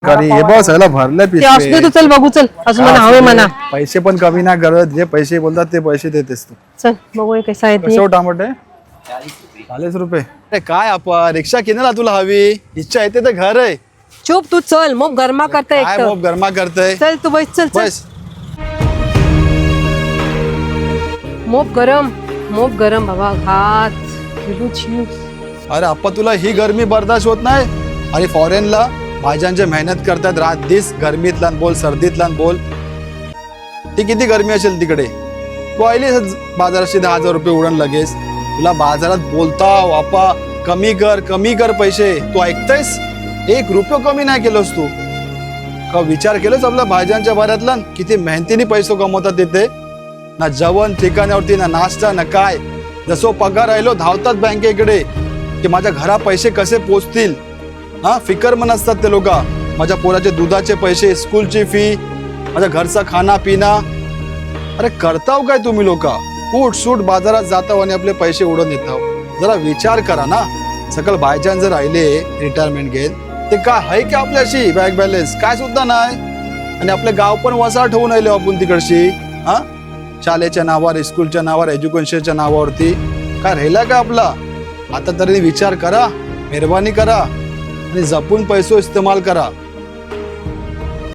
तरकारी हे बघ सगळं भरलंय ते असू दे तू, चल बघू, चल अजून मला हवे म्हणा. पैसे पण कमी नाही करत, जे पैसे बोलतात ते पैसे देतेस तू. चल बघू कसा आहे ते. कसं टमाटे 40 रुपये. अरे काय आपण रिक्षा किनाला तुला हवी, इच्छा येते तर घर आहे. चुप तू, चल मग गरमा करता काय एक मोब गरमा करतय. चल तू बस, चल चल. बस मोप गरम बाबा, हात छिलू. अरे आप्पा तुला ही गरमी बर्दाश्त होत नाही आणि फॉरेनला भाज्यांचे मेहनत करतात रात दिस, गरमीतला बोल सर्दीतला बोल, ती किती गरमी असेल तिकडे. तू आली बाजाराशी 10,000 रुपये उडण लगेच. तुला बाजारात बोलता आप्पा कमी कर पैसे, तू ऐकतेस? 1 रुपये कमी नाही केलंस तू. का विचार केलंस आपल्या भाज्यांच्या भरातला किती मेहनतीने पैसे कमवतात तिथे. ना जेवण ठिकाणावरती, ना नाश्ता, ना काय. जसो पगार राहिलो धावतात बँकेकडे की माझ्या घरा पैसे कसे पोचतील. हा फिकर मन असतात ते लोक. माझ्या पोराचे दुधाचे पैसे, स्कूलची फी, माझ्या घरचा खाना पिना. अरे करताव काय तुम्ही लोक? उठ सूट बाजारात जाताव आणि आपले पैसे उडवून येताव. जरा विचार करा ना. सकल बायचान्स जर राहिले रिटायरमेंट घेत ते काय आहे की आपल्याशी बँक बॅलन्स काय सुद्धा नाही. आणि आपले गाव पण वसा ठेवून राहिले आपण तिकडशी. हा शाळेच्या नावावर, स्कूलच्या नावावर, एज्युकेशनच्या नावावरती काय राहिला का आपला? आता तरी विचार करा, मेहरबानी करा आणि जपून पैसे इस्तेमाल करा.